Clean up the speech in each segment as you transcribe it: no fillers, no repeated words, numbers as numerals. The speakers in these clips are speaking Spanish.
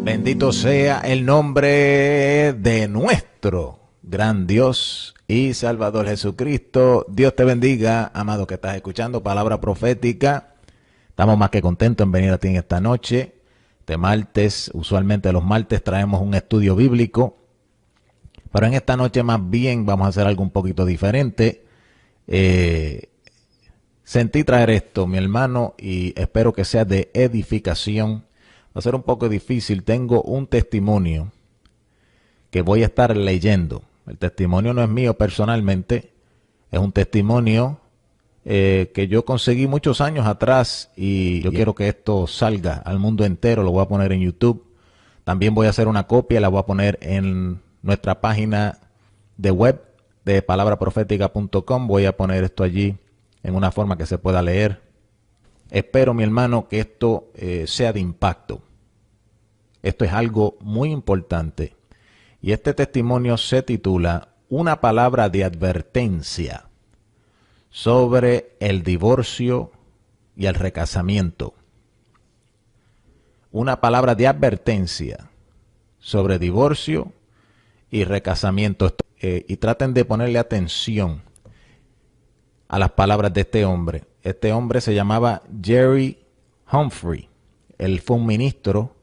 Bendito sea el nombre de nuestro gran Dios y Salvador Jesucristo. Dios te bendiga, amado que estás escuchando Palabra Profética. Estamos más que contentos en venir a ti en esta noche. Este martes, usualmente los martes traemos un estudio bíblico, pero en esta noche más bien vamos a hacer algo un poquito diferente. Sentí traer esto, mi hermano, y espero que sea de edificación. Va a ser un poco difícil. Tengo un testimonio que voy a estar leyendo. El testimonio no es mío personalmente, es un testimonio que yo conseguí muchos años atrás y yo quiero que esto salga al mundo entero. Lo voy a poner en YouTube. También voy a hacer una copia, la voy a poner en nuestra página de web de palabraprofetica.com. Voy a poner esto allí en una forma que se pueda leer. Espero, mi hermano, que esto sea de impacto. Esto es algo muy importante. Y este testimonio se titula Una palabra de advertencia sobre el divorcio y el recasamiento. Una palabra de advertencia sobre divorcio y recasamiento. Y traten de ponerle atención a las palabras de este hombre. Este hombre se llamaba Jerry Humphrey. Él fue un ministro,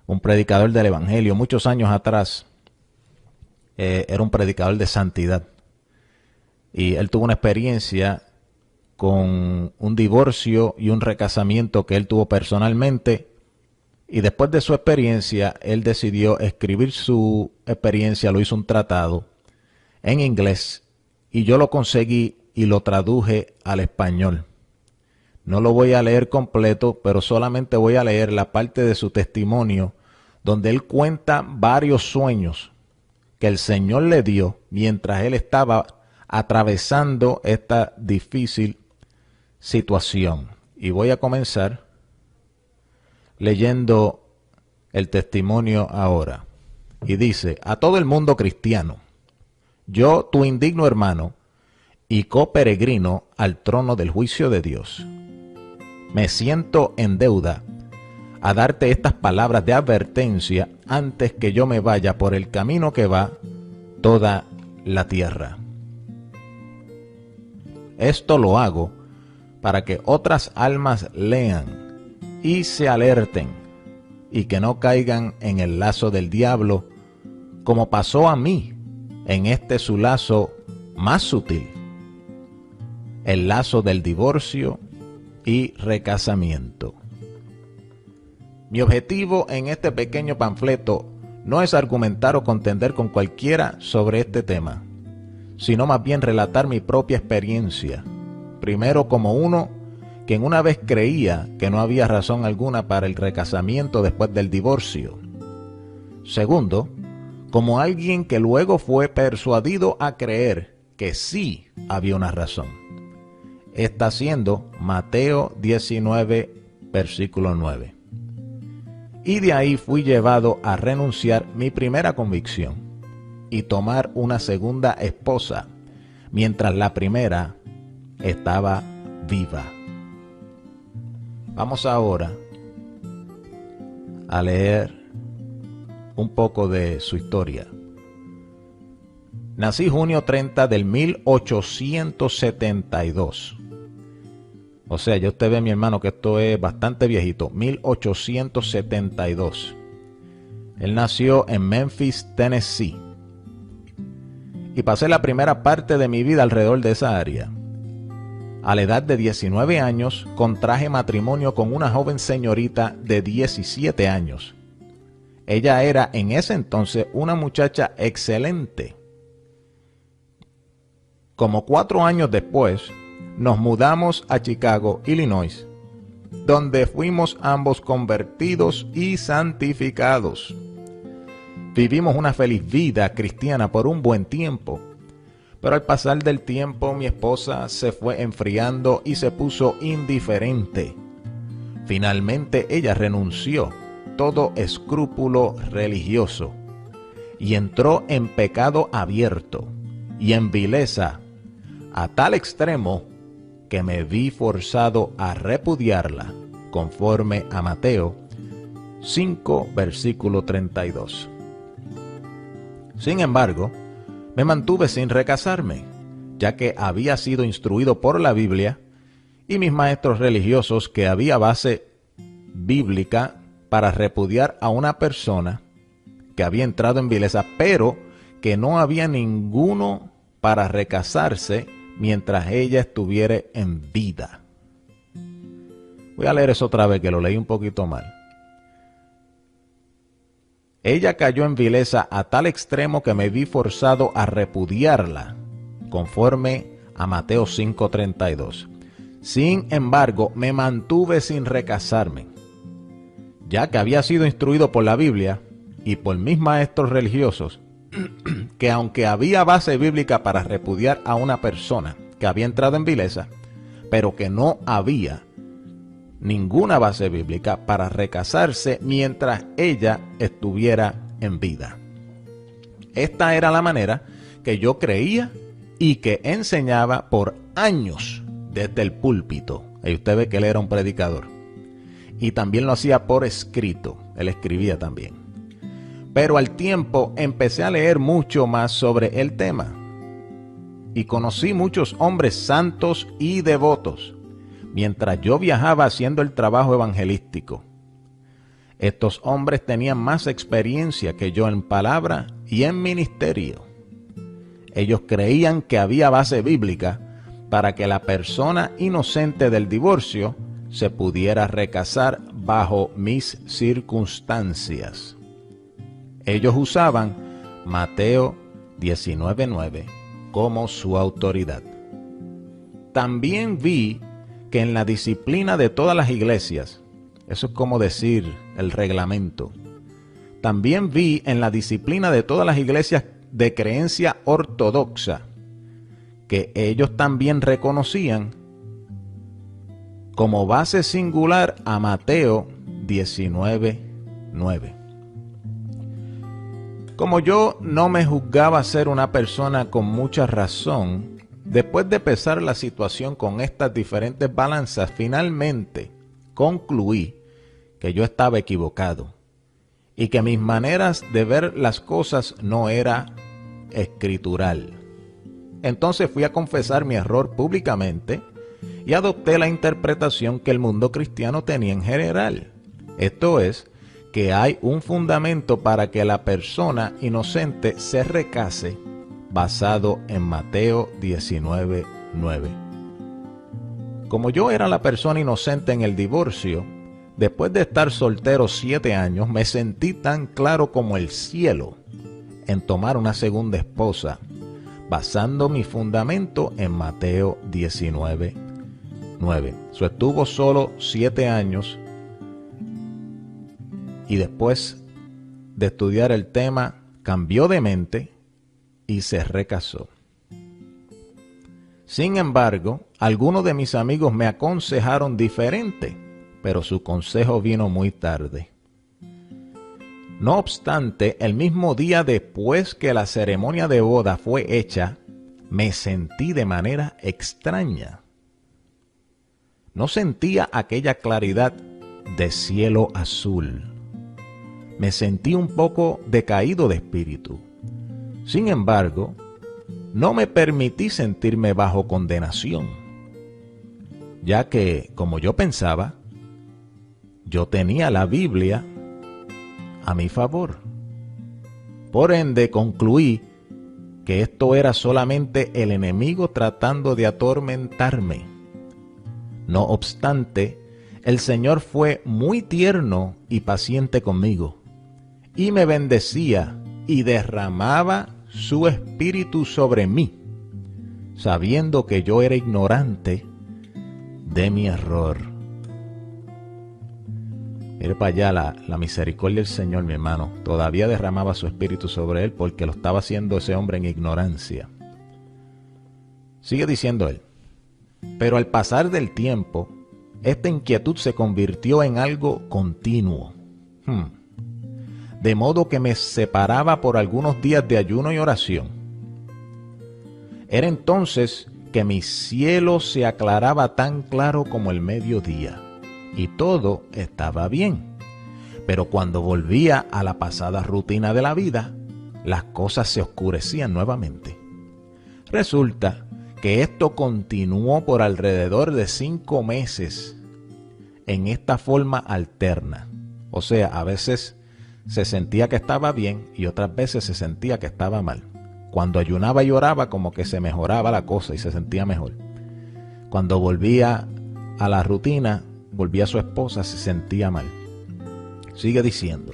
un predicador del evangelio. Muchos años atrás era un predicador de santidad. Y él tuvo una experiencia con un divorcio y un recasamiento que él tuvo personalmente. Y después de su experiencia, él decidió escribir su experiencia, lo hizo un tratado en inglés. Y yo lo conseguí y lo traduje al español. No lo voy a leer completo, pero solamente voy a leer la parte de su testimonio donde él cuenta varios sueños que el Señor le dio mientras él estaba atravesando esta difícil situación. Y voy a comenzar leyendo el testimonio ahora. Y dice: a todo el mundo cristiano, yo, tu indigno hermano y coperegrino al trono del juicio de Dios, me siento en deuda a darte estas palabras de advertencia antes que yo me vaya por el camino que va toda la tierra. Esto lo hago para que otras almas lean y se alerten y que no caigan en el lazo del diablo como pasó a mí en este su lazo más sutil, el lazo del divorcio y recasamiento. Mi objetivo en este pequeño panfleto no es argumentar o contender con cualquiera sobre este tema, sino más bien relatar mi propia experiencia. Primero, como uno que en una vez creía que no había razón alguna para el recasamiento después del divorcio. Segundo, como alguien que luego fue persuadido a creer que sí había una razón. Está siendo Mateo 19, versículo 9. Y de ahí fui llevado a renunciar mi primera convicción y tomar una segunda esposa, mientras la primera estaba viva. Vamos ahora a leer un poco de su historia. Nací junio 30 del 1872. O sea, ya usted ve, mi hermano, que esto es bastante viejito. 1872. Él nació en Memphis, Tennessee. Y pasé la primera parte de mi vida alrededor de esa área. A la edad de 19 años, contraje matrimonio con una joven señorita de 17 años. Ella era en ese entonces una muchacha excelente. Como 4 años después, nos mudamos a Chicago, Illinois, donde fuimos ambos convertidos y santificados. Vivimos una feliz vida cristiana por un buen tiempo, pero al pasar del tiempo mi esposa se fue enfriando y se puso indiferente. Finalmente ella renunció todo escrúpulo religioso y entró en pecado abierto y en vileza a tal extremo que me vi forzado a repudiarla, conforme a Mateo 5, versículo 32. Sin embargo, me mantuve sin recasarme, ya que había sido instruido por la Biblia y mis maestros religiosos que había base bíblica para repudiar a una persona que había entrado en vileza, pero que no había ninguno para recasarse mientras ella estuviera en vida. Voy a leer eso otra vez, que lo leí un poquito mal. Ella cayó en vileza a tal extremo que me vi forzado a repudiarla, conforme a Mateo 5:32. Sin embargo, me mantuve sin recasarme, ya que había sido instruido por la Biblia y por mis maestros religiosos, que aunque había base bíblica para repudiar a una persona que había entrado en vileza, pero que no había ninguna base bíblica para recasarse mientras ella estuviera en vida. Esta era la manera que yo creía y que enseñaba por años desde el púlpito. Y usted ve que él era un predicador. Y también lo hacía por escrito. Él escribía también. Pero al tiempo empecé a leer mucho más sobre el tema. Y conocí muchos hombres santos y devotos mientras yo viajaba haciendo el trabajo evangelístico. Estos hombres tenían más experiencia que yo en palabra y en ministerio. Ellos creían que había base bíblica para que la persona inocente del divorcio se pudiera recasar bajo mis circunstancias. Ellos usaban Mateo 19:9 como su autoridad. También vi que en la disciplina de todas las iglesias, eso es como decir el reglamento, también vi en la disciplina de todas las iglesias de creencia ortodoxa que ellos también reconocían como base singular a Mateo 19:9. Como yo no me juzgaba ser una persona con mucha razón, después de pesar la situación con estas diferentes balanzas, finalmente concluí que yo estaba equivocado y que mis maneras de ver las cosas no era escritural. Entonces fui a confesar mi error públicamente y adopté la interpretación que el mundo cristiano tenía en general. Esto es, que hay un fundamento para que la persona inocente se recase basado en Mateo 19:9. Como yo era la persona inocente en el divorcio, después de estar soltero 7 años, me sentí tan claro como el cielo en tomar una segunda esposa, basando mi fundamento en Mateo 19:9. Estuvo solo 7 años y después de estudiar el tema, cambió de mente y se recasó. Sin embargo, algunos de mis amigos me aconsejaron diferente, pero su consejo vino muy tarde. No obstante, el mismo día después que la ceremonia de boda fue hecha, me sentí de manera extraña. No sentía aquella claridad de cielo azul. Me sentí un poco decaído de espíritu. Sin embargo, no me permití sentirme bajo condenación, ya que, como yo pensaba, yo tenía la Biblia a mi favor. Por ende, concluí que esto era solamente el enemigo tratando de atormentarme. No obstante, el Señor fue muy tierno y paciente conmigo, y me bendecía y derramaba su espíritu sobre mí, sabiendo que yo era ignorante de mi error. Mire para allá la misericordia del Señor, mi hermano. Todavía derramaba su espíritu sobre él porque lo estaba haciendo ese hombre en ignorancia. Sigue diciendo él. Pero al pasar del tiempo, esta inquietud se convirtió en algo continuo. De modo que me separaba por algunos días de ayuno y oración. Era entonces que mi cielo se aclaraba tan claro como el mediodía, y todo estaba bien. Pero cuando volvía a la pasada rutina de la vida, las cosas se oscurecían nuevamente. Resulta que esto continuó por alrededor de 5 meses en esta forma alterna. O sea, a veces se sentía que estaba bien y otras veces se sentía que estaba mal. Cuando ayunaba y oraba, como que se mejoraba la cosa y se sentía mejor. Cuando volvía a la rutina, volvía a su esposa, se sentía mal. Sigue diciendo: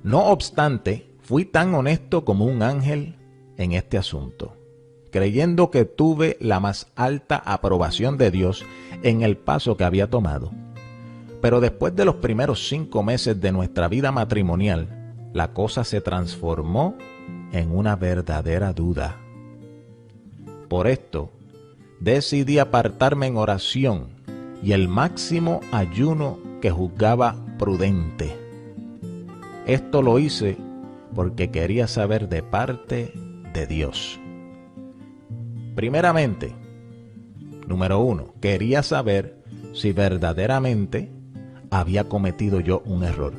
no obstante, fui tan honesto como un ángel en este asunto, creyendo que tuve la más alta aprobación de Dios en el paso que había tomado. Pero después de los primeros 5 meses de nuestra vida matrimonial, la cosa se transformó en una verdadera duda. Por esto, decidí apartarme en oración y el máximo ayuno que juzgaba prudente. Esto lo hice porque quería saber de parte de Dios. Primeramente, número 1, quería saber si verdaderamente había cometido yo un error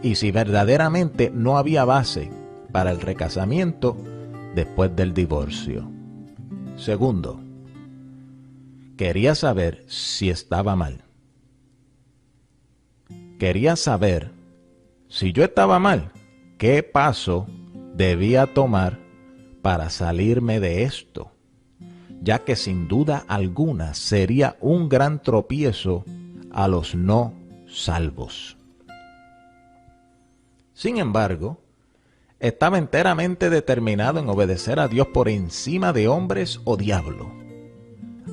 y si verdaderamente no había base para el recasamiento después del divorcio. Segundo, quería saber si estaba mal. Quería saber si yo estaba mal, qué paso debía tomar para salirme de esto, ya que sin duda alguna sería un gran tropiezo a los no salvos. Sin embargo, estaba enteramente determinado en obedecer a Dios por encima de hombres o diablo,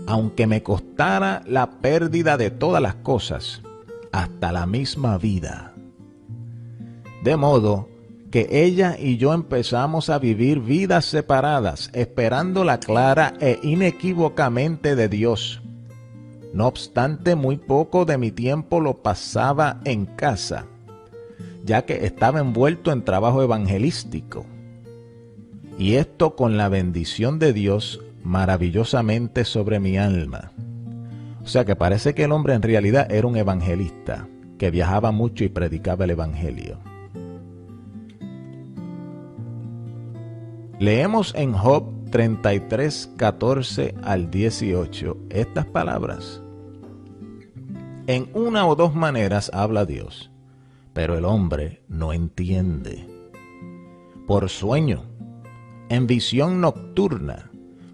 aunque me costara la pérdida de todas las cosas, hasta la misma vida. De modo que ella y yo empezamos a vivir vidas separadas, esperando la clara e inequívocamente de Dios. No obstante, muy poco de mi tiempo lo pasaba en casa, ya que estaba envuelto en trabajo evangelístico. Y esto con la bendición de Dios maravillosamente sobre mi alma. O sea que parece que el hombre en realidad era un evangelista, que viajaba mucho y predicaba el evangelio. Leemos en Job 33, 14 al 18 estas palabras. En una o dos maneras habla Dios, pero el hombre no entiende. Por sueño, en visión nocturna,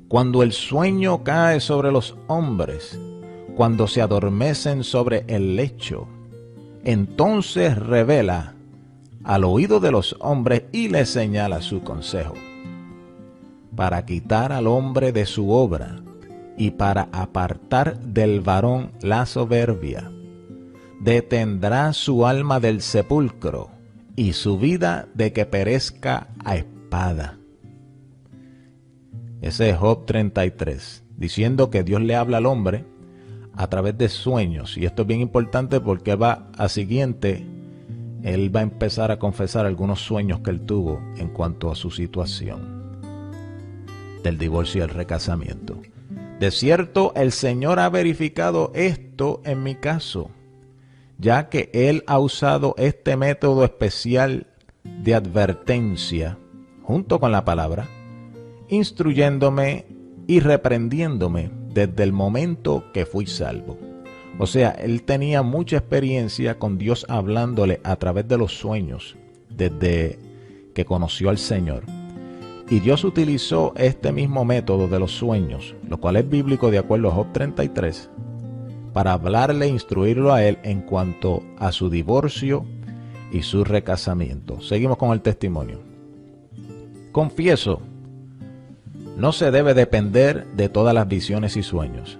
cuando el sueño cae sobre los hombres, cuando se adormecen sobre el lecho, entonces revela al oído de los hombres y les señala su consejo, para quitar al hombre de su obra y para apartar del varón la soberbia. Detendrá su alma del sepulcro y su vida de que perezca a espada. Ese es Job 33, diciendo que Dios le habla al hombre a través de sueños. Y esto es bien importante porque él va a empezar a confesar algunos sueños que él tuvo en cuanto a su situación del divorcio y el recasamiento. De cierto, el Señor ha verificado esto en mi caso, ya que Él ha usado este método especial de advertencia, junto con la palabra, instruyéndome y reprendiéndome desde el momento que fui salvo. O sea, él tenía mucha experiencia con Dios hablándole a través de los sueños, desde que conoció al Señor. Y Dios utilizó este mismo método de los sueños, lo cual es bíblico de acuerdo a Job 33, para hablarle e instruirlo a él en cuanto a su divorcio y su recasamiento. Seguimos con el testimonio. Confieso, no se debe depender de todas las visiones y sueños.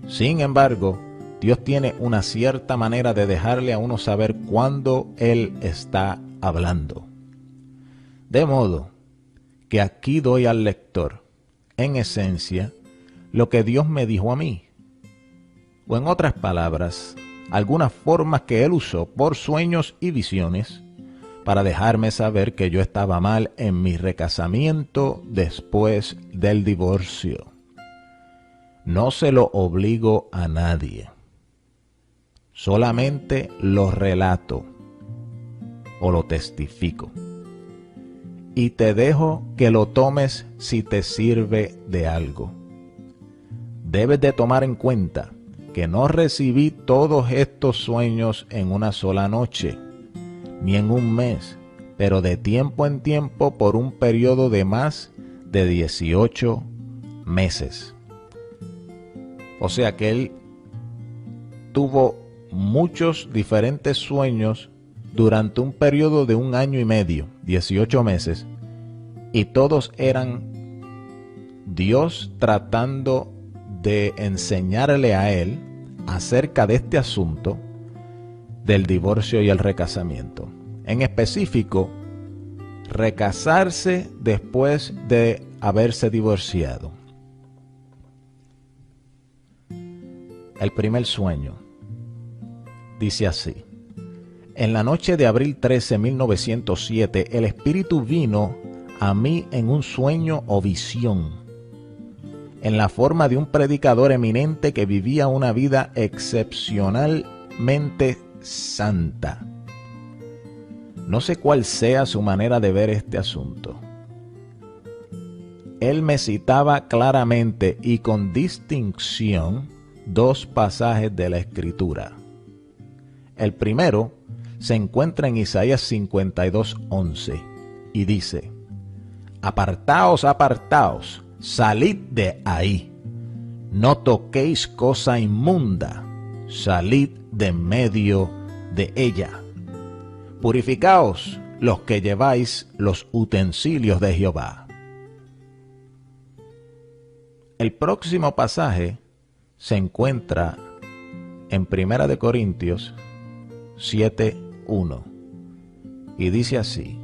Sin embargo, Dios tiene una cierta manera de dejarle a uno saber cuándo Él está hablando. De modo que aquí doy al lector, en esencia, lo que Dios me dijo a mí. O en otras palabras, algunas formas que Él usó por sueños y visiones para dejarme saber que yo estaba mal en mi recasamiento después del divorcio. No se lo obligo a nadie. solamente lo relato o lo testifico. Y te dejo que lo tomes si te sirve de algo. Debes de tomar en cuenta que no recibí todos estos sueños en una sola noche, ni en un mes, pero de tiempo en tiempo por un periodo de más de 18 meses. O sea que él tuvo muchos diferentes sueños durante un periodo de 1 año y medio, 18 meses, y todos eran Dios tratando de enseñarle a él acerca de este asunto del divorcio y el recasamiento. En específico, recasarse después de haberse divorciado. El primer sueño dice así: en la noche de abril 13, 1907, el Espíritu vino a mí en un sueño o visión, en la forma de un predicador eminente que vivía una vida excepcionalmente santa. No sé cuál sea su manera de ver este asunto. Él me citaba claramente y con distinción 2 pasajes de la Escritura. El primero se encuentra en Isaías 52:11 y dice: apartaos, apartaos, salid de ahí, no toquéis cosa inmunda, salid de en medio de ella. Purificaos los que lleváis los utensilios de Jehová. El próximo pasaje se encuentra en 1 Corintios 7:1 y dice así: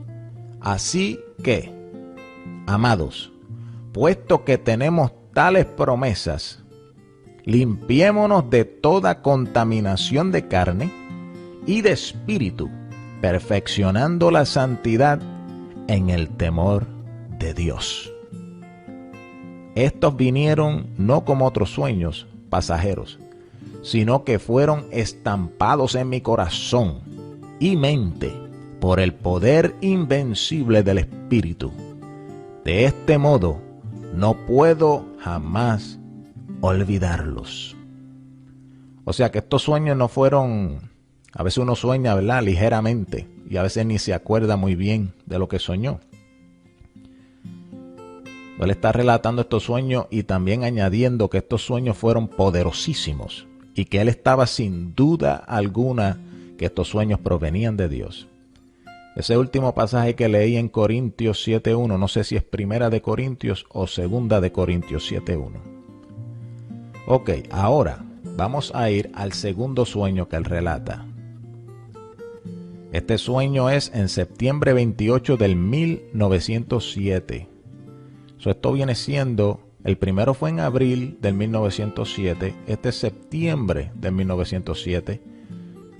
así que, amados, puesto que tenemos tales promesas, limpiémonos de toda contaminación de carne y de espíritu, perfeccionando la santidad en el temor de Dios. Estos vinieron no como otros sueños pasajeros, sino que fueron estampados en mi corazón y mente por el poder invencible del Espíritu. De este modo, no puedo jamás olvidarlos. O sea que estos sueños no fueron, a veces uno sueña, ¿verdad?, ligeramente, y a veces ni se acuerda muy bien de lo que soñó. Él está relatando estos sueños y también añadiendo que estos sueños fueron poderosísimos y que él estaba sin duda alguna que estos sueños provenían de Dios. Ese último pasaje que leí en Corintios 7:1, no sé si es 1 Corintios o 2 Corintios 7:1. Ok, ahora vamos a ir al segundo sueño que él relata. Este sueño es en septiembre 28 del 1907. Esto viene siendo, el primero fue en abril del 1907, este es septiembre del 1907.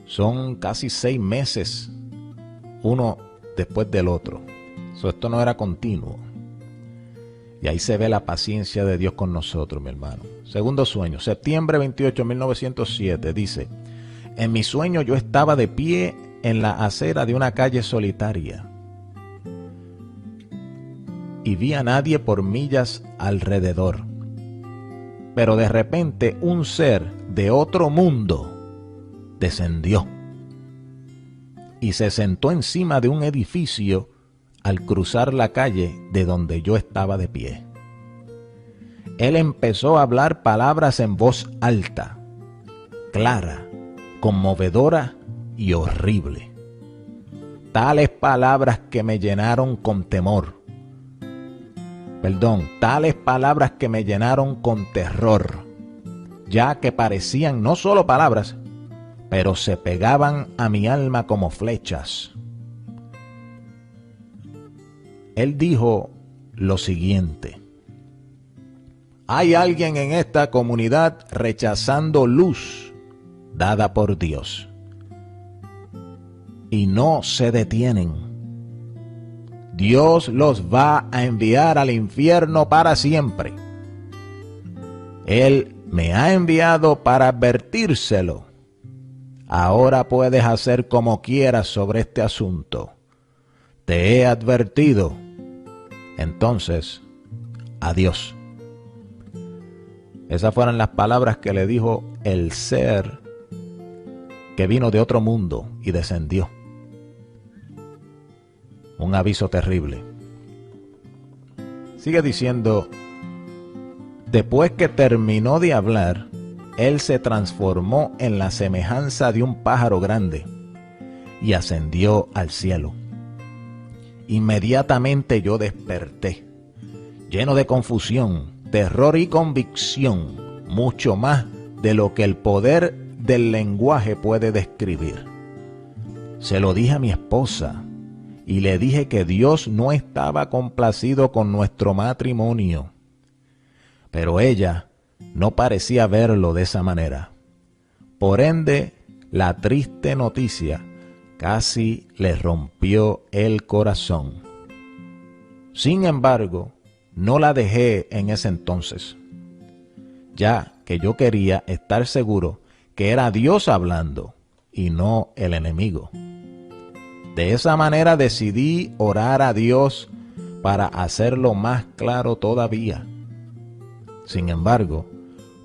Son casi 6 meses, uno después del otro. Esto no era continuo. Y ahí se ve la paciencia de Dios con nosotros, mi hermano. Segundo sueño, septiembre 28, 1907, dice: en mi sueño yo estaba de pie en la acera de una calle solitaria y vi a nadie por millas alrededor. Pero de repente un ser de otro mundo descendió y se sentó encima de un edificio al cruzar la calle de donde yo estaba de pie. Él empezó a hablar palabras en voz alta, clara, conmovedora y horrible. Tales palabras que me llenaron con temor. Tales palabras que me llenaron con terror, ya que parecían no solo palabras, pero se pegaban a mi alma como flechas. Él dijo lo siguiente: hay alguien en esta comunidad rechazando luz dada por Dios y no se detienen. Dios los va a enviar al infierno para siempre. Él me ha enviado para advertírselo. Ahora puedes hacer como quieras sobre este asunto. Te he advertido. Entonces, adiós. Esas fueron las palabras que le dijo el ser que vino de otro mundo y descendió. Un aviso terrible. Sigue diciendo, después que terminó de hablar, él se transformó en la semejanza de un pájaro grande y ascendió al cielo. Inmediatamente yo desperté, lleno de confusión, terror y convicción, mucho más de lo que el poder del lenguaje puede describir. Se lo dije a mi esposa y le dije que Dios no estaba complacido con nuestro matrimonio, pero ella no parecía verlo de esa manera. Por ende, la triste noticia casi le rompió el corazón. Sin embargo, no la dejé en ese entonces, ya que yo quería estar seguro que era Dios hablando y no el enemigo. De esa manera decidí orar a Dios para hacerlo más claro todavía. Sin embargo,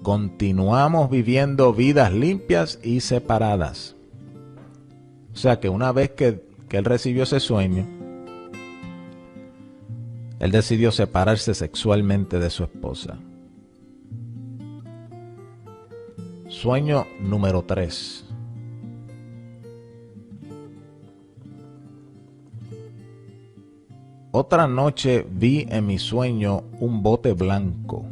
continuamos viviendo vidas limpias y separadas. O sea que una vez que él recibió ese sueño, él decidió separarse sexualmente de su esposa. Sueño número 3. Otra noche vi en mi sueño un bote blanco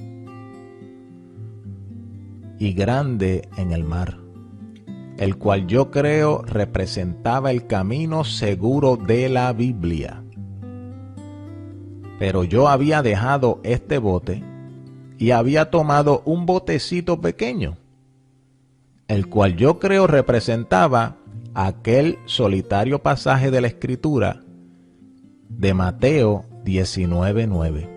y grande en el mar, el cual yo creo representaba el camino seguro de la Biblia. Pero yo había dejado este bote y había tomado un botecito pequeño, el cual yo creo representaba aquel solitario pasaje de la Escritura de Mateo 19:9,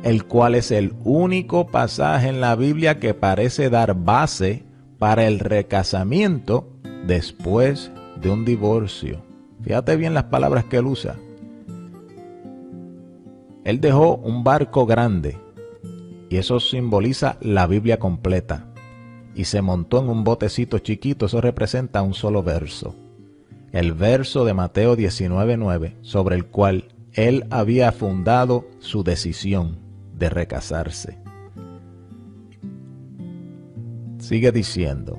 el cual es el único pasaje en la Biblia que parece dar base para el recasamiento después de un divorcio. Fíjate bien las palabras que él usa. Él dejó un barco grande, y eso simboliza la Biblia completa, y se montó en un botecito chiquito. Eso representa un solo verso, el verso de Mateo 19:9, sobre el cual él había fundado su decisión de recasarse. Sigue diciendo,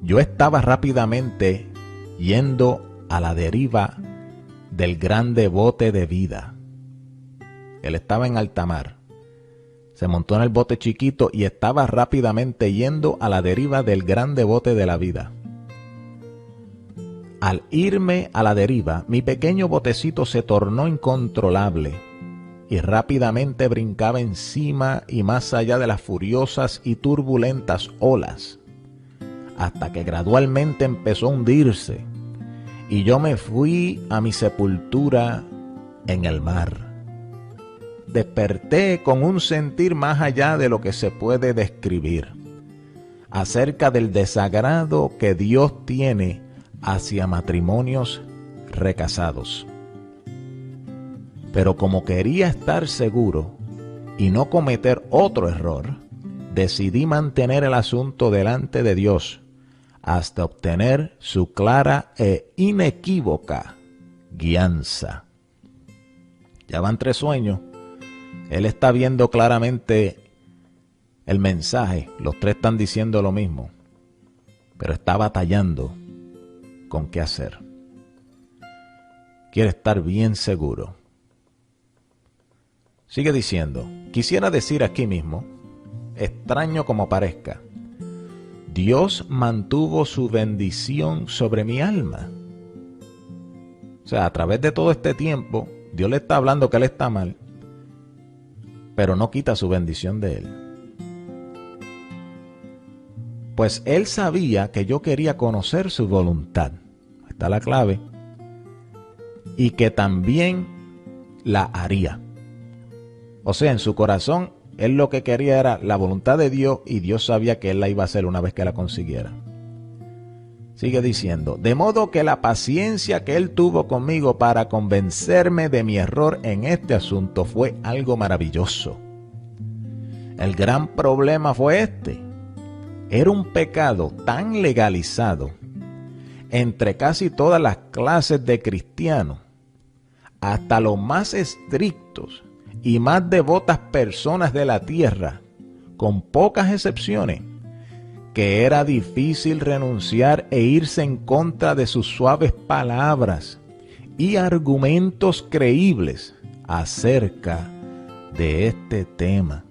yo estaba rápidamente yendo a la deriva del grande bote de vida. Él estaba en alta mar, se montó en el bote chiquito y estaba rápidamente yendo a la deriva del grande bote de la vida. Al irme a la deriva, mi pequeño botecito se tornó incontrolable y rápidamente brincaba encima y más allá de las furiosas y turbulentas olas, hasta que gradualmente empezó a hundirse, y yo me fui a mi sepultura en el mar. Desperté con un sentir más allá de lo que se puede describir, acerca del desagrado que Dios tiene hacia matrimonios recasados. Pero como quería estar seguro y no cometer otro error, decidí mantener el asunto delante de Dios hasta obtener su clara e inequívoca guianza. Ya van 3 sueños. Él está viendo claramente el mensaje. Los 3 están diciendo lo mismo, pero está batallando con qué hacer. Quiere estar bien seguro. Sigue diciendo, quisiera decir aquí mismo, extraño como parezca, Dios mantuvo su bendición sobre mi alma. O sea, a través de todo este tiempo, Dios le está hablando que él está mal, pero no quita su bendición de él. Pues él sabía que yo quería conocer su voluntad. Ahí está la clave. Y que también la haría. O sea, en su corazón, Él lo que quería era la voluntad de Dios y Dios sabía que él la iba a hacer una vez que la consiguiera. Sigue diciendo, de modo que la paciencia que él tuvo conmigo para convencerme de mi error en este asunto fue algo maravilloso. El gran problema fue este. Era un pecado tan legalizado entre casi todas las clases de cristianos, hasta los más estrictos y más devotas personas de la tierra, con pocas excepciones, que era difícil renunciar e irse en contra de sus suaves palabras y argumentos creíbles acerca de este tema.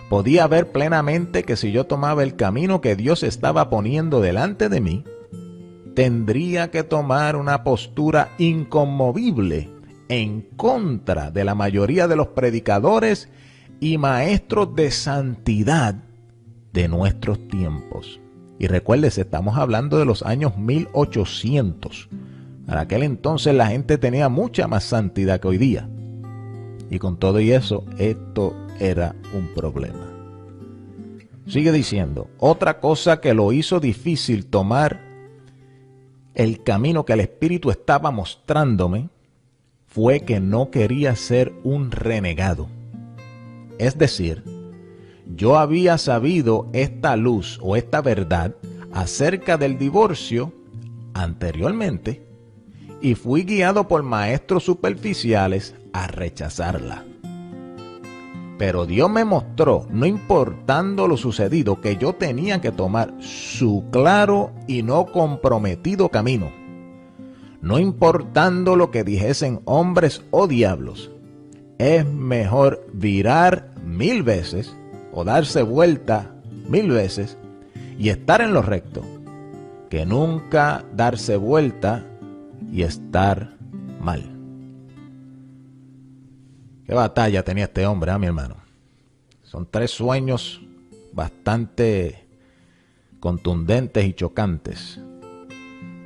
Podía ver plenamente que si yo tomaba el camino que Dios estaba poniendo delante de mí, tendría que tomar una postura inconmovible en contra de la mayoría de los predicadores y maestros de santidad de nuestros tiempos. Y recuérdese, estamos hablando de los años 1800. Para aquel entonces la gente tenía mucha más santidad que hoy día. Y con todo y eso, esto era un problema. Sigue diciendo, otra cosa que lo hizo difícil tomar el camino que el Espíritu estaba mostrándome fue que no quería ser un renegado. Es decir, yo había sabido esta luz o esta verdad acerca del divorcio anteriormente y fui guiado por maestros superficiales a rechazarla. Pero Dios me mostró, no importando lo sucedido, que yo tenía que tomar su claro y no comprometido camino. No importando lo que dijesen hombres o diablos, es mejor virar 1000 veces o darse vuelta 1000 veces y estar en lo recto, que nunca darse vuelta y estar mal. Qué batalla tenía este hombre, mi hermano. Son 3 sueños bastante contundentes y chocantes.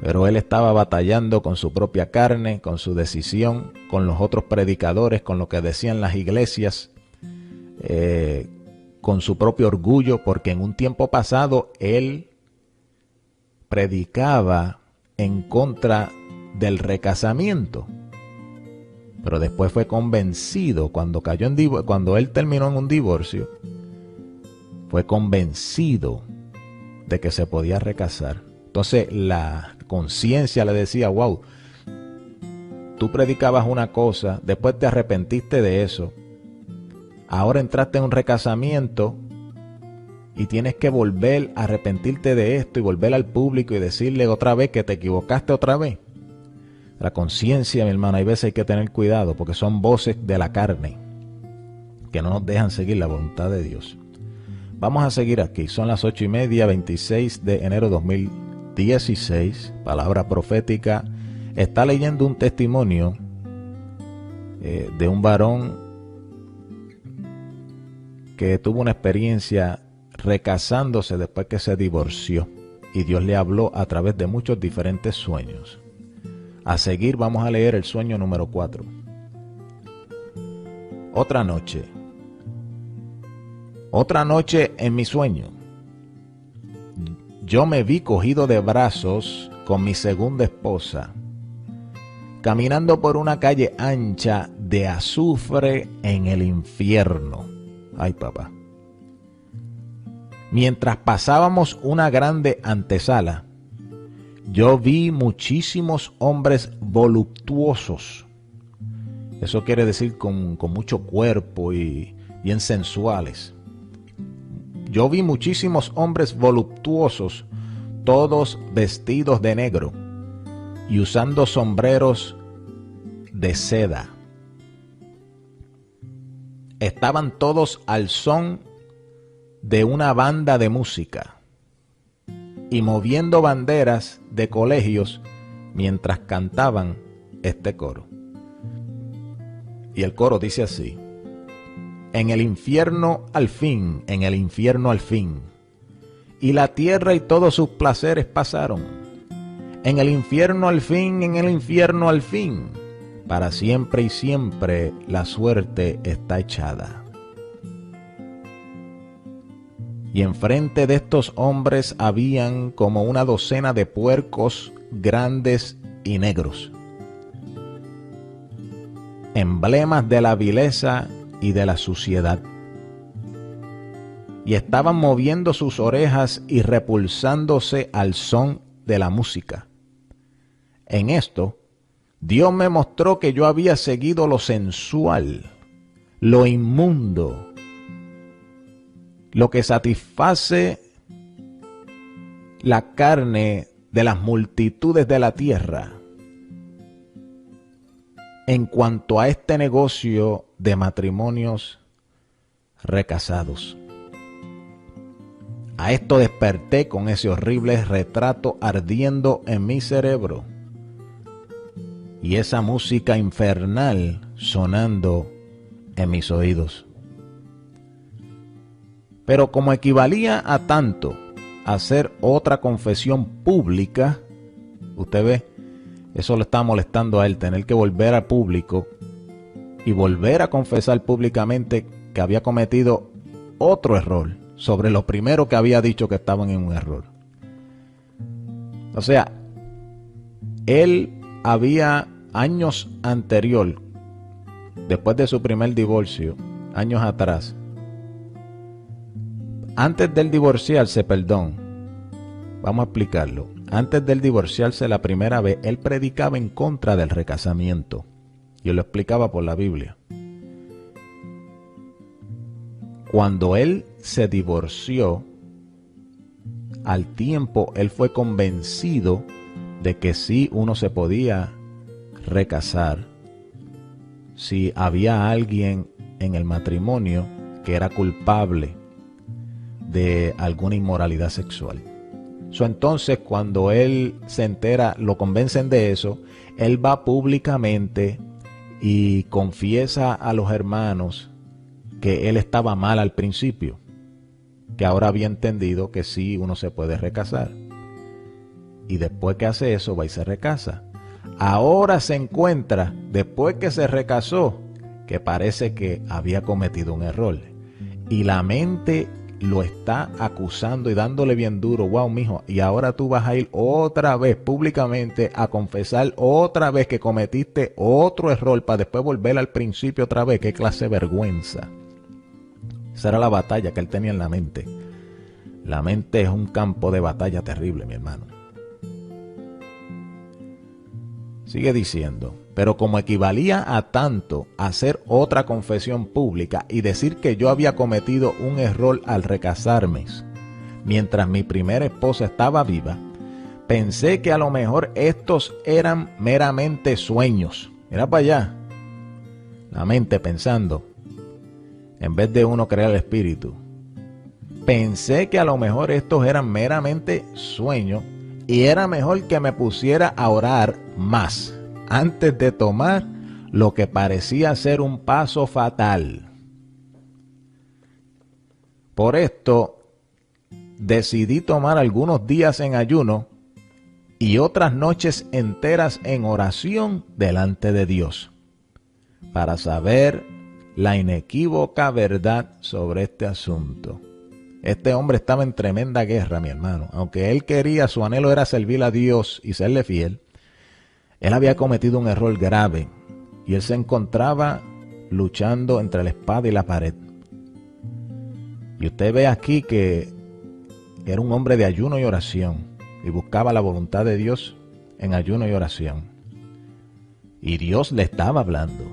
Pero él estaba batallando con su propia carne, con su decisión, con los otros predicadores, con lo que decían las iglesias, con su propio orgullo, porque en un tiempo pasado él predicaba en contra del recasamiento. Pero después fue convencido, cuando él terminó en un divorcio, fue convencido de que se podía recasar. Entonces la conciencia le decía, wow, tú predicabas una cosa, después te arrepentiste de eso, ahora entraste en un recasamiento y tienes que volver a arrepentirte de esto y volver al público y decirle otra vez que te equivocaste otra vez. La conciencia, mi hermano, hay veces hay que tener cuidado porque son voces de la carne que no nos dejan seguir la voluntad de Dios. Vamos a seguir aquí. Son las 8:30, 26 de enero de 2016. Palabra profética. Está leyendo un testimonio de un varón que tuvo una experiencia recasándose después que se divorció. Y Dios le habló a través de muchos diferentes sueños. A seguir vamos a leer el sueño número 4. Otra noche en mi sueño, yo me vi cogido de brazos con mi segunda esposa, caminando por una calle ancha de azufre en el infierno. Ay, papá. Mientras pasábamos una grande antesala, yo vi muchísimos hombres voluptuosos. Eso quiere decir con mucho cuerpo y bien sensuales. Yo vi muchísimos hombres voluptuosos, todos vestidos de negro y usando sombreros de seda. Estaban todos al son de una banda de música y moviendo banderas de colegios mientras cantaban este coro. Y el coro dice así: en el infierno al fin, en el infierno al fin, y la tierra y todos sus placeres pasaron. En el infierno al fin, en el infierno al fin, para siempre y siempre la suerte está echada. y enfrente de estos hombres habían como una docena de puercos grandes y negros, emblemas de la vileza y de la suciedad. Y estaban moviendo sus orejas y repulsándose al son de la música. En esto, Dios me mostró que yo había seguido lo sensual, lo inmundo, lo que satisface la carne de las multitudes de la tierra en cuanto a este negocio de matrimonios recasados. A esto desperté con ese horrible retrato ardiendo en mi cerebro y esa música infernal sonando en mis oídos. Pero como equivalía a tanto hacer otra confesión pública, usted ve, eso le estaba molestando a él, tener que volver al público y volver a confesar públicamente que había cometido otro error sobre lo primero que había dicho que estaban en un error. O sea, él había años anterior, después de su primer divorcio, años atrás, antes del divorciarse, vamos a explicarlo. Antes del divorciarse la primera vez, él predicaba en contra del recasamiento. Y él lo explicaba por la Biblia. Cuando él se divorció, al tiempo él fue convencido de que sí uno se podía recasar si había alguien en el matrimonio que era culpable de alguna inmoralidad sexual. Entonces, cuando él se entera, lo convencen de eso, él va públicamente y confiesa a los hermanos que él estaba mal al principio, que ahora había entendido que sí uno se puede recasar. Y después que hace eso, va y se recasa. Ahora se encuentra, después que se recasó, que parece que había cometido un error. Y la mente lo está acusando y dándole bien duro. Wow, mijo, y ahora tú vas a ir otra vez públicamente a confesar otra vez que cometiste otro error para después volver al principio otra vez. Qué clase de vergüenza. Esa era la batalla que él tenía en la mente. La mente es un campo de batalla terrible, mi hermano. Sigue diciendo, pero como equivalía a tanto hacer otra confesión pública y decir que yo había cometido un error al recasarme, mientras mi primera esposa estaba viva, pensé que a lo mejor estos eran meramente sueños. Mira para allá, la mente pensando, en vez de uno crear el espíritu. Pensé que a lo mejor estos eran meramente sueños y era mejor que me pusiera a orar más antes de tomar lo que parecía ser un paso fatal. Por esto, decidí tomar algunos días en ayuno y otras noches enteras en oración delante de Dios, para saber la inequívoca verdad sobre este asunto. Este hombre estaba en tremenda guerra, mi hermano. Aunque él quería, su anhelo era servir a Dios y serle fiel, él había cometido un error grave y él se encontraba luchando entre la espada y la pared. Y usted ve aquí que era un hombre de ayuno y oración y buscaba la voluntad de Dios en ayuno y oración. Y Dios le estaba hablando,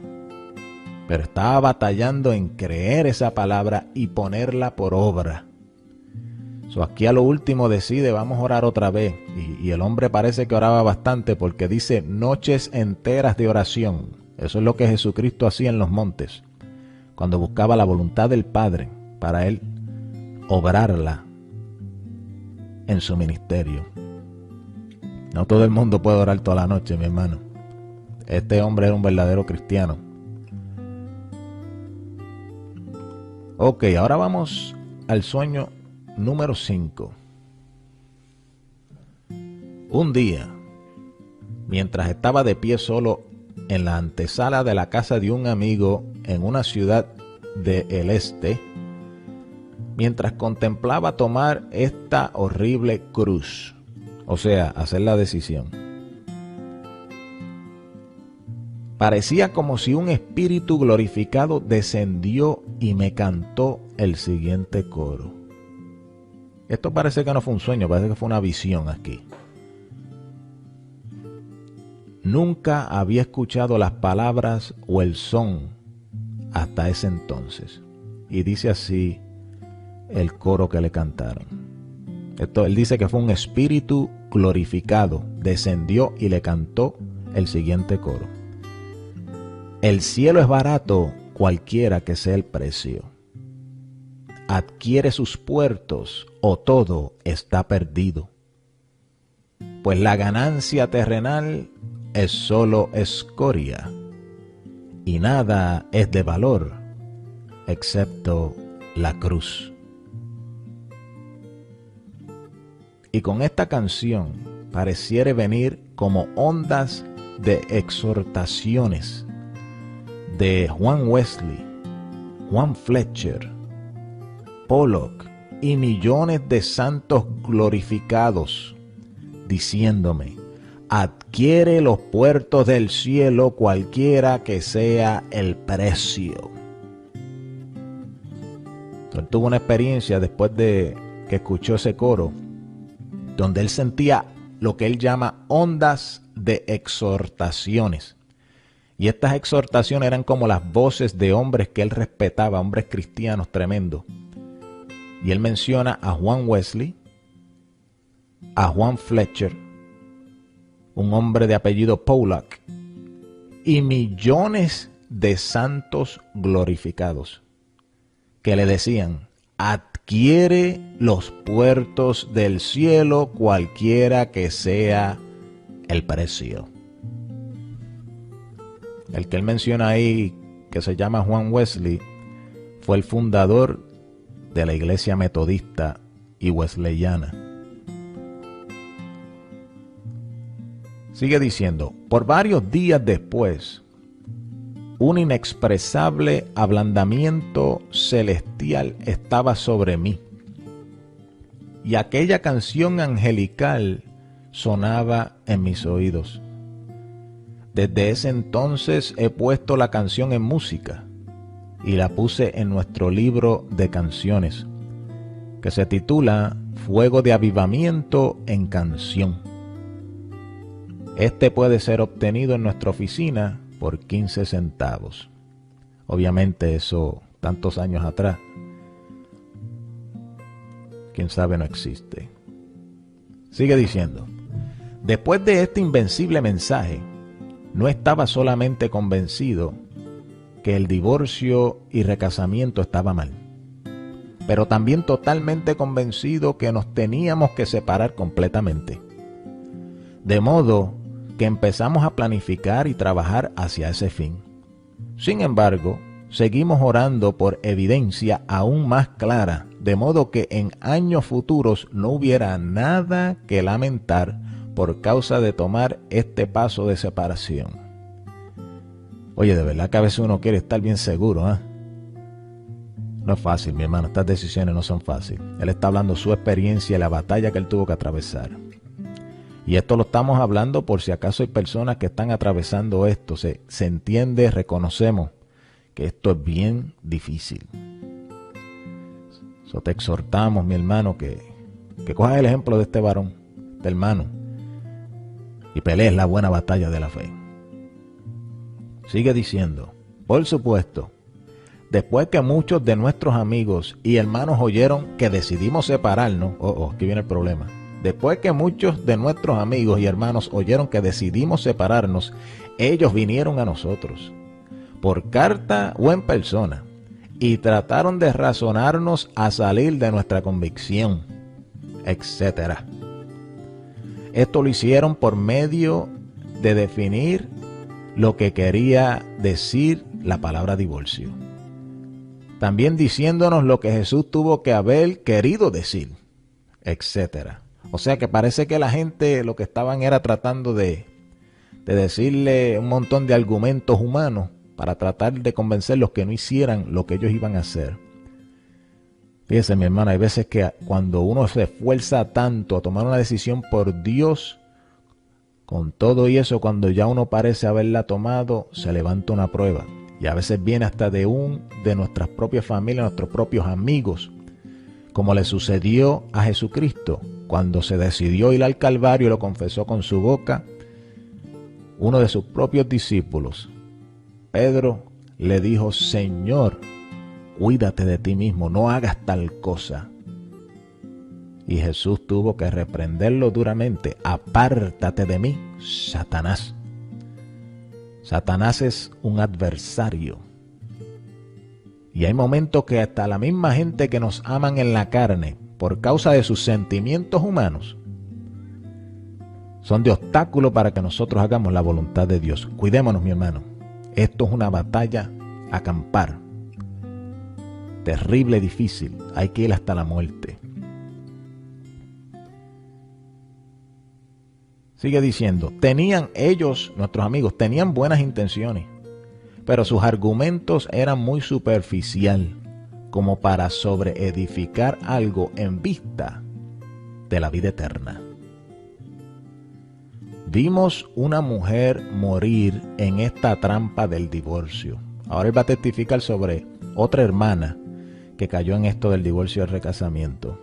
pero estaba batallando en creer esa palabra y ponerla por obra. Aquí a lo último decide, vamos a orar otra vez. Y el hombre parece que oraba bastante porque dice noches enteras de oración. Eso es lo que Jesucristo hacía en los montes, cuando buscaba la voluntad del Padre para él obrarla en su ministerio. No todo el mundo puede orar toda la noche, mi hermano. Este hombre era un verdadero cristiano. Ok, ahora vamos al sueño número 5. Un día, mientras estaba de pie solo en la antesala de la casa de un amigo en una ciudad del este, mientras contemplaba tomar esta horrible cruz, o sea, hacer la decisión. Parecía como si un espíritu glorificado descendió y me cantó el siguiente coro. Esto parece que no fue un sueño, parece que fue una visión aquí. Nunca había escuchado las palabras o el son hasta ese entonces. Y dice así el coro que le cantaron. Él dice que fue un espíritu glorificado, descendió y le cantó el siguiente coro. El cielo es barato, cualquiera que sea el precio. Adquiere sus puertos o todo está perdido. Pues la ganancia terrenal es solo escoria y nada es de valor excepto la cruz. Y con esta canción pareciera venir como ondas de exhortaciones de Juan Wesley, Juan Fletcher, Pollock y millones de santos glorificados, diciéndome: adquiere los puertos del cielo cualquiera que sea el precio. Él tuvo una experiencia después de que escuchó ese coro, donde él sentía lo que él llama ondas de exhortaciones. Y estas exhortaciones eran como las voces de hombres que él respetaba, hombres cristianos tremendos. Y él menciona a Juan Wesley, a Juan Fletcher, un hombre de apellido Pollock, y millones de santos glorificados que le decían: adquiere los puertos del cielo cualquiera que sea el precio. El que él menciona ahí, que se llama Juan Wesley, fue el fundador de la iglesia metodista y wesleyana. Sigue diciendo: por varios días después, un inexpresable ablandamiento celestial estaba sobre mí, y aquella canción angelical sonaba en mis oídos. Desde ese entonces he puesto la canción en música y la puse en nuestro libro de canciones, que se titula Fuego de Avivamiento en Canción. Este puede ser obtenido en nuestra oficina por 15 centavos. Obviamente eso, tantos años atrás, quién sabe, no existe. Sigue diciendo: después de este invencible mensaje, no estaba solamente convencido que el divorcio y recasamiento estaba mal, pero también totalmente convencido que nos teníamos que separar completamente. De modo que empezamos a planificar y trabajar hacia ese fin. Sin embargo, seguimos orando por evidencia aún más clara, de modo que en años futuros no hubiera nada que lamentar por causa de tomar este paso de separación. Oye, de verdad que a veces uno quiere estar bien seguro, ¿eh? No es fácil, mi hermano, estas decisiones no son fáciles. Él está hablando de su experiencia y la batalla que él tuvo que atravesar. Y esto lo estamos hablando por si acaso hay personas que están atravesando esto. Se entiende, reconocemos que esto es bien difícil. Te exhortamos, mi hermano, que cojas el ejemplo de este varón, de hermano, y pelees la buena batalla de la fe. Sigue diciendo: por supuesto, después que muchos de nuestros amigos y hermanos oyeron que decidimos separarnos, aquí viene el problema. Después que muchos de nuestros amigos y hermanos oyeron que decidimos separarnos, ellos vinieron a nosotros, por carta o en persona, y trataron de razonarnos a salir de nuestra convicción, etc. Esto lo hicieron por medio de definir lo que quería decir la palabra divorcio. También diciéndonos lo que Jesús tuvo que haber querido decir, etc. O sea que parece que la gente lo que estaban era tratando de decirle un montón de argumentos humanos para tratar de convencerlos que no hicieran lo que ellos iban a hacer. Fíjese, mi hermana, hay veces que cuando uno se esfuerza tanto a tomar una decisión por Dios, con todo y eso, cuando ya uno parece haberla tomado, se levanta una prueba. Y a veces viene hasta de nuestras propias familias, nuestros propios amigos, como le sucedió a Jesucristo. Cuando se decidió ir al Calvario y lo confesó con su boca, uno de sus propios discípulos, Pedro, le dijo: Señor, cuídate de ti mismo, no hagas tal cosa. Y Jesús tuvo que reprenderlo duramente: apártate de mí, Satanás. Satanás es un adversario. Y hay momentos que hasta la misma gente que nos aman en la carne, por causa de sus sentimientos humanos, son de obstáculo para que nosotros hagamos la voluntad de Dios. Cuidémonos, mi hermano. Esto es una batalla a acampar. Terrible, difícil. Hay que ir hasta la muerte. Sigue diciendo, nuestros amigos, tenían buenas intenciones, pero sus argumentos eran muy superficial, como para sobreedificar algo en vista de la vida eterna. Vimos una mujer morir en esta trampa del divorcio. Ahora él va a testificar sobre otra hermana que cayó en esto del divorcio y el recasamiento.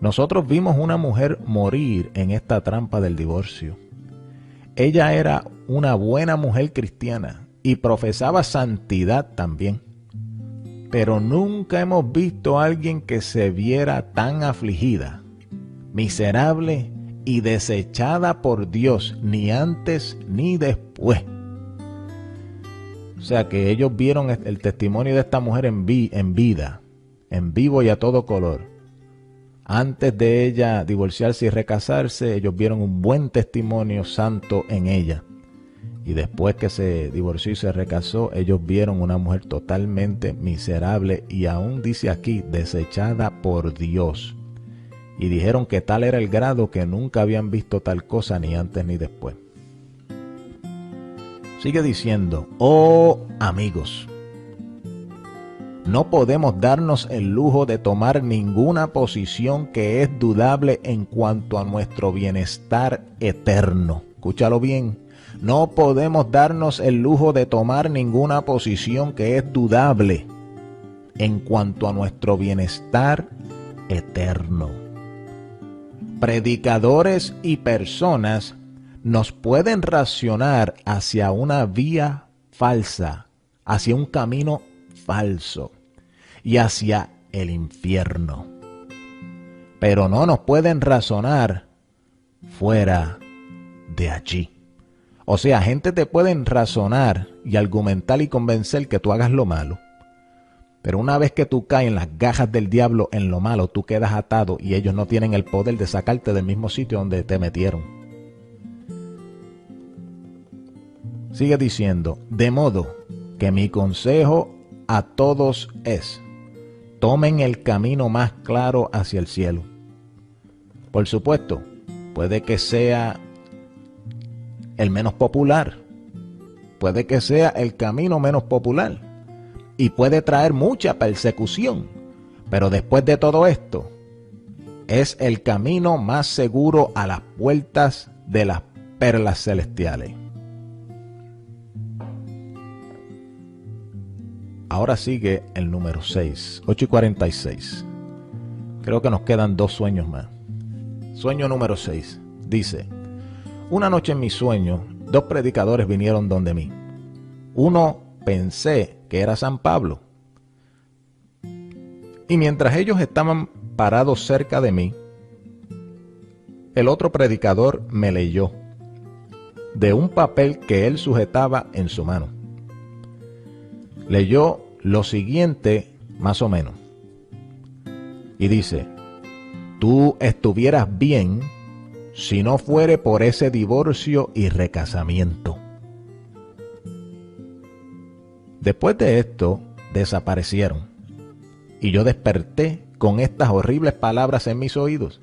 Nosotros vimos una mujer morir en esta trampa del divorcio. Ella era una buena mujer cristiana y profesaba santidad también. Pero nunca hemos visto a alguien que se viera tan afligida, miserable y desechada por Dios, ni antes ni después. O sea que ellos vieron el testimonio de esta mujer en vida, en vivo y a todo color. Antes de ella divorciarse y recasarse, ellos vieron un buen testimonio santo en ella. Y después que se divorció y se recasó, ellos vieron una mujer totalmente miserable y aún dice aquí, desechada por Dios. Y dijeron que tal era el grado que nunca habían visto tal cosa ni antes ni después. Sigue diciendo, oh amigos, no podemos darnos el lujo de tomar ninguna posición que es dudable en cuanto a nuestro bienestar eterno. Escúchalo bien. No podemos darnos el lujo de tomar ninguna posición que es dudable en cuanto a nuestro bienestar eterno. Predicadores y personas nos pueden racionar hacia una vía falsa, hacia un camino falso y hacia el infierno. Pero no nos pueden razonar fuera de allí. O sea, gente te pueden razonar y argumentar y convencer que tú hagas lo malo. Pero una vez que tú caes en las garras del diablo en lo malo, tú quedas atado y ellos no tienen el poder de sacarte del mismo sitio donde te metieron. Sigue diciendo, de modo que mi consejo a todos es, tomen el camino más claro hacia el cielo. Por supuesto, puede que sea el menos popular, puede que sea el camino menos popular y puede traer mucha persecución, pero después de todo esto, es el camino más seguro a las puertas de las perlas celestiales. Ahora sigue el número 6, 8:46. Creo que nos quedan 2 sueños más. Sueño número 6. Dice, una noche en mi sueño, 2 predicadores vinieron donde mí. Uno pensé que era San Pablo. Y mientras ellos estaban parados cerca de mí, el otro predicador me leyó de un papel que él sujetaba en su mano. Leyó lo siguiente, más o menos. Y dice, tú estuvieras bien si no fuere por ese divorcio y recasamiento. Después de esto, desaparecieron. Y yo desperté con estas horribles palabras en mis oídos.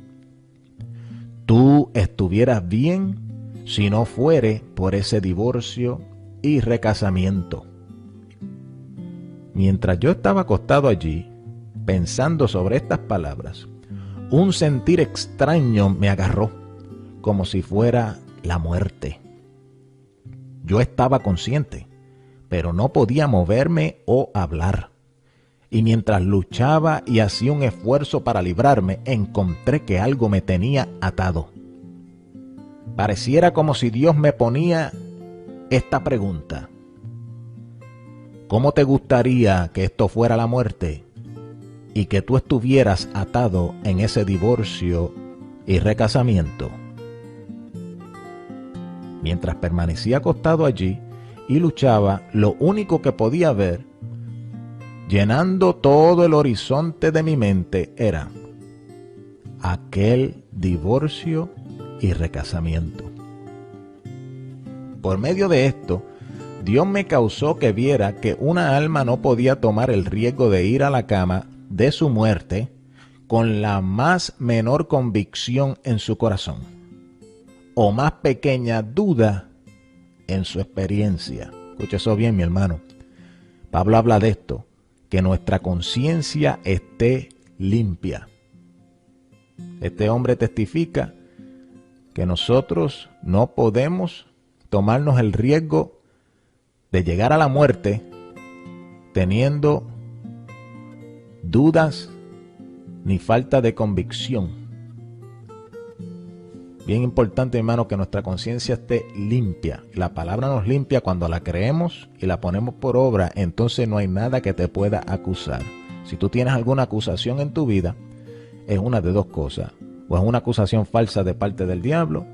Tú estuvieras bien si no fuere por ese divorcio y recasamiento. Mientras yo estaba acostado allí, pensando sobre estas palabras, un sentir extraño me agarró, como si fuera la muerte. Yo estaba consciente, pero no podía moverme o hablar. Y mientras luchaba y hacía un esfuerzo para librarme, encontré que algo me tenía atado. Pareciera como si Dios me ponía esta pregunta: ¿cómo te gustaría que esto fuera la muerte y que tú estuvieras atado en ese divorcio y recasamiento? Mientras permanecía acostado allí y luchaba, lo único que podía ver, llenando todo el horizonte de mi mente, era aquel divorcio y recasamiento. Por medio de esto, Dios me causó que viera que una alma no podía tomar el riesgo de ir a la cama de su muerte con la más menor convicción en su corazón, o más pequeña duda en su experiencia. Escucha eso bien, mi hermano. Pablo habla de esto, que nuestra conciencia esté limpia. Este hombre testifica que nosotros no podemos tomarnos el riesgo de llegar a la muerte teniendo dudas ni falta de convicción. Bien importante, hermano, que nuestra conciencia esté limpia. La palabra nos limpia cuando la creemos y la ponemos por obra, entonces no hay nada que te pueda acusar. Si tú tienes alguna acusación en tu vida, es una de dos cosas: o es una acusación falsa de parte del diablo,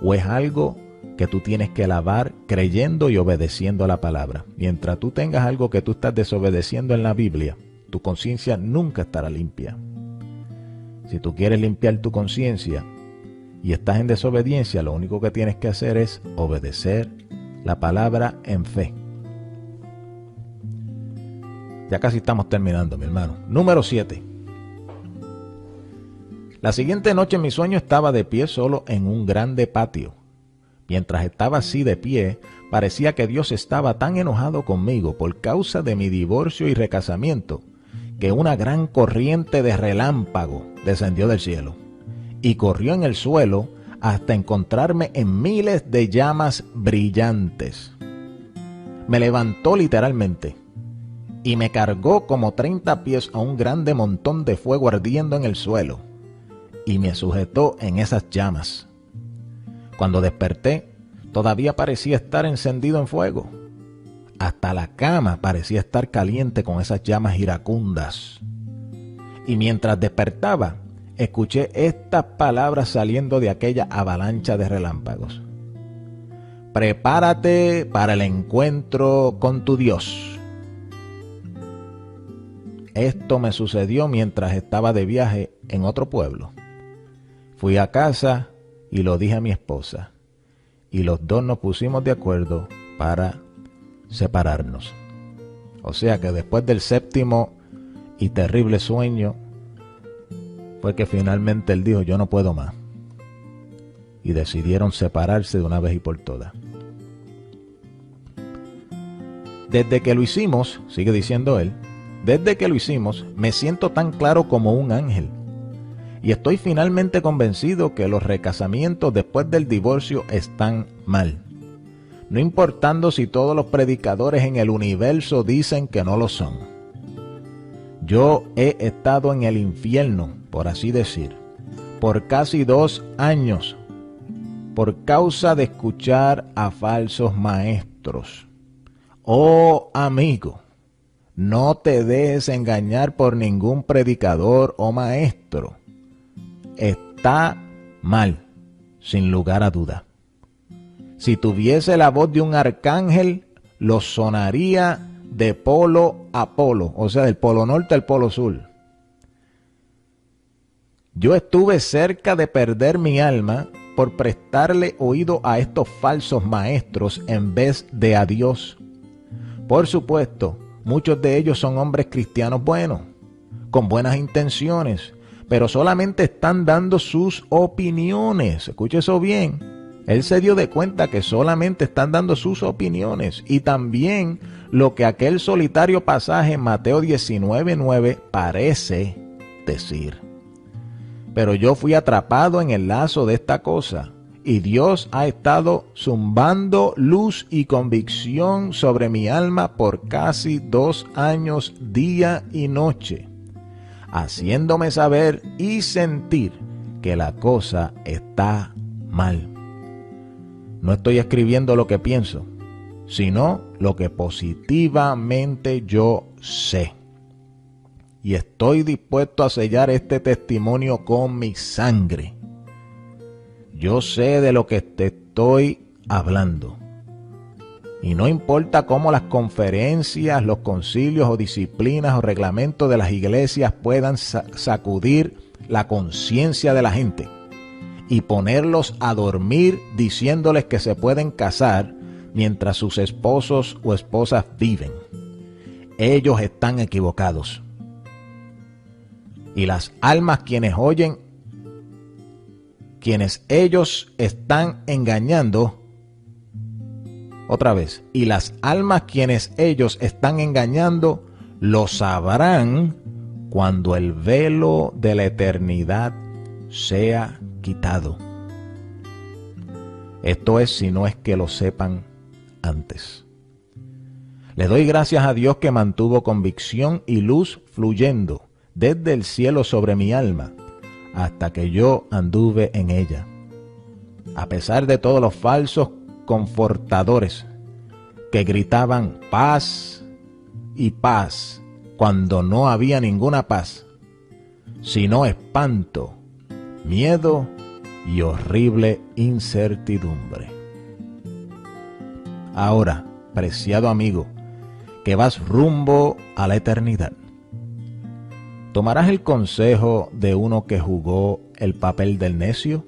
o es algo que tú tienes que lavar creyendo y obedeciendo a la palabra. Mientras tú tengas algo que tú estás desobedeciendo en la Biblia, tu conciencia nunca estará limpia. Si tú quieres limpiar tu conciencia y estás en desobediencia, lo único que tienes que hacer es obedecer la palabra en fe. Ya casi estamos terminando, mi hermano. Número 7. La siguiente noche mi sueño estaba de pie solo en un grande patio. Mientras estaba así de pie, parecía que Dios estaba tan enojado conmigo por causa de mi divorcio y recasamiento, que una gran corriente de relámpago descendió del cielo y corrió en el suelo hasta encontrarme en miles de llamas brillantes. Me levantó literalmente y me cargó como 30 pies a un grande montón de fuego ardiendo en el suelo, y me sujetó en esas llamas. Cuando desperté, todavía parecía estar encendido en fuego. Hasta la cama parecía estar caliente con esas llamas iracundas. Y mientras despertaba, escuché estas palabras saliendo de aquella avalancha de relámpagos: prepárate para el encuentro con tu Dios. Esto me sucedió mientras estaba de viaje en otro pueblo. Fui a casa y lo dije a mi esposa, y los dos nos pusimos de acuerdo para separarnos. O sea que después del séptimo y terrible sueño, fue que finalmente él dijo: yo no puedo más. Y decidieron separarse de una vez y por todas. Desde que lo hicimos, sigue diciendo él, desde que lo hicimos, me siento tan claro como un ángel. Y estoy finalmente convencido que los recasamientos después del divorcio están mal. No importando si todos los predicadores en el universo dicen que no lo son. Yo he estado en el infierno, por así decir, por casi 2 años, por causa de escuchar a falsos maestros. Oh amigo, no te dejes engañar por ningún predicador o maestro. Está mal, sin lugar a duda. Si tuviese la voz de un arcángel, lo sonaría de polo a polo, o sea, del polo norte al polo sur. Yo estuve cerca de perder mi alma por prestarle oído a estos falsos maestros en vez de a Dios. Por supuesto, muchos de ellos son hombres cristianos buenos, con buenas intenciones, pero solamente están dando sus opiniones. Escuche eso bien. Él se dio de cuenta que solamente están dando sus opiniones y también lo que aquel solitario pasaje en Mateo 19:9 parece decir. Pero yo fui atrapado en el lazo de esta cosa y Dios ha estado zumbando luz y convicción sobre mi alma por casi 2 años, día y noche, haciéndome saber y sentir que la cosa está mal. No estoy escribiendo lo que pienso, sino lo que positivamente yo sé. Y estoy dispuesto a sellar este testimonio con mi sangre. Yo sé de lo que te estoy hablando. Y no importa cómo las conferencias, los concilios o disciplinas o reglamentos de las iglesias puedan sacudir la conciencia de la gente y ponerlos a dormir diciéndoles que se pueden casar mientras sus esposos o esposas viven. Ellos están equivocados. Y las almas quienes oyen, quienes ellos están engañando, otra vez, y las almas quienes ellos están engañando, lo sabrán cuando el velo de la eternidad sea quitado. Esto es si no es que lo sepan antes. Le doy gracias a Dios que mantuvo convicción y luz fluyendo desde el cielo sobre mi alma hasta que yo anduve en ella. A pesar de todos los falsos confortadores que gritaban paz y paz cuando no había ninguna paz, sino espanto, miedo y horrible incertidumbre. Ahora, preciado amigo, que vas rumbo a la eternidad, ¿tomarás el consejo de uno que jugó el papel del necio?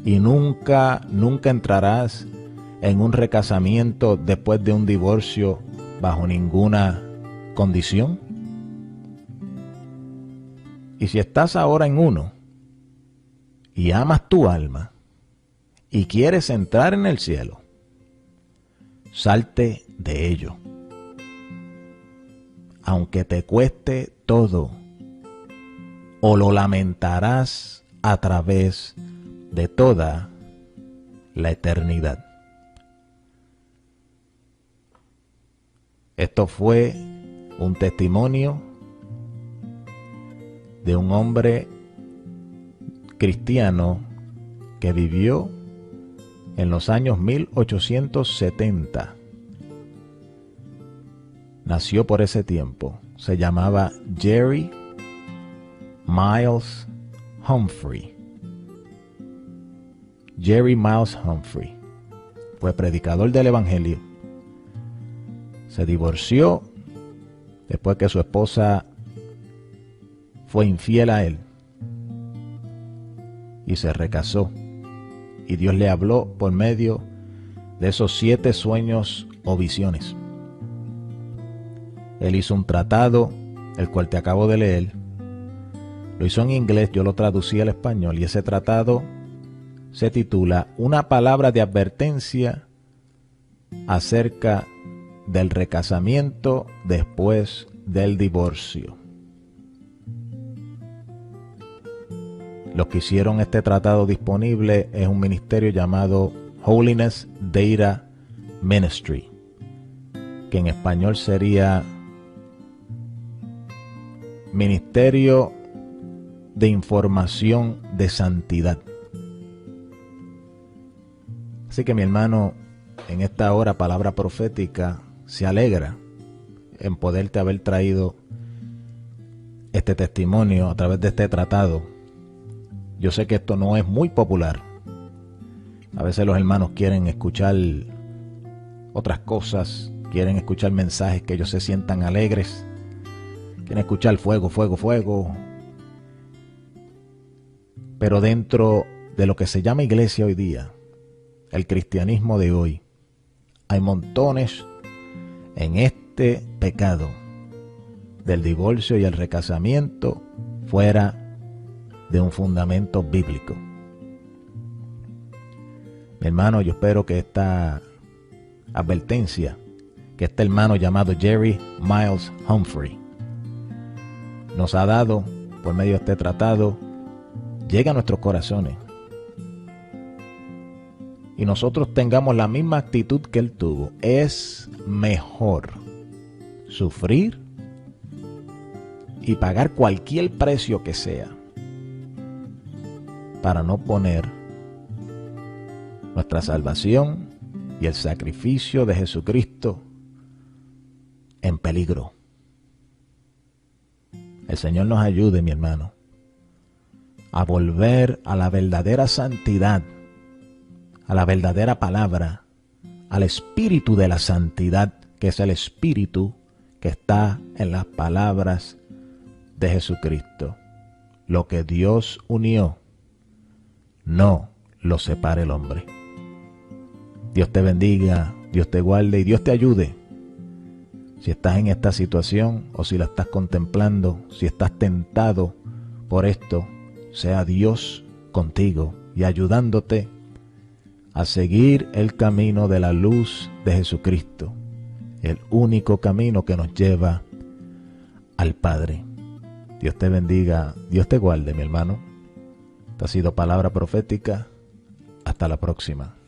Y nunca entrarás en un recasamiento después de un divorcio bajo ninguna condición. Y si estás ahora en uno y amas tu alma y quieres entrar en el cielo, salte de ello. Aunque te cueste todo, o lo lamentarás a través de toda la eternidad. Esto fue un testimonio de un hombre cristiano que vivió en los años 1870. Nació por ese tiempo. Se llamaba Jerry Miles Humphrey. Jerry Miles Humphrey. Fue predicador del evangelio. Se divorció después que su esposa fue infiel a él. Y se recasó. Y Dios le habló por medio de esos 7 sueños o visiones. Él hizo un tratado, el cual te acabo de leer. Lo hizo en inglés, yo lo traducí al español, y ese tratado se titula Una palabra de advertencia acerca del recasamiento después del divorcio. Los que hicieron este tratado disponible es un ministerio llamado Holiness Data Ministry, que en español sería Ministerio de Información de Santidad. Así que mi hermano, en esta hora palabra profética se alegra en poderte haber traído este testimonio a través de este tratado. Yo sé que esto no es muy popular. A veces los hermanos quieren escuchar otras cosas, quieren escuchar mensajes que ellos se sientan alegres, quieren escuchar fuego, fuego, fuego. Pero dentro de lo que se llama iglesia hoy día, el cristianismo de hoy, hay montones en este pecado del divorcio y el recasamiento fuera de un fundamento bíblico. Mi hermano, yo espero que esta advertencia que este hermano llamado Jerry Miles Humphrey nos ha dado por medio de este tratado llegue a nuestros corazones y nosotros tengamos la misma actitud que él tuvo. Es mejor sufrir y pagar cualquier precio que sea para no poner nuestra salvación y el sacrificio de Jesucristo en peligro. El Señor nos ayude, mi hermano, a volver a la verdadera santidad, a la verdadera palabra, al espíritu de la santidad, que es el espíritu que está en las palabras de Jesucristo. Lo que Dios unió, no lo separe el hombre. Dios te bendiga, Dios te guarde y Dios te ayude. Si estás en esta situación o si la estás contemplando, si estás tentado por esto, sea Dios contigo y ayudándote a seguir el camino de la luz de Jesucristo, el único camino que nos lleva al Padre. Dios te bendiga, Dios te guarde, mi hermano. Esta ha sido palabra profética. Hasta la próxima.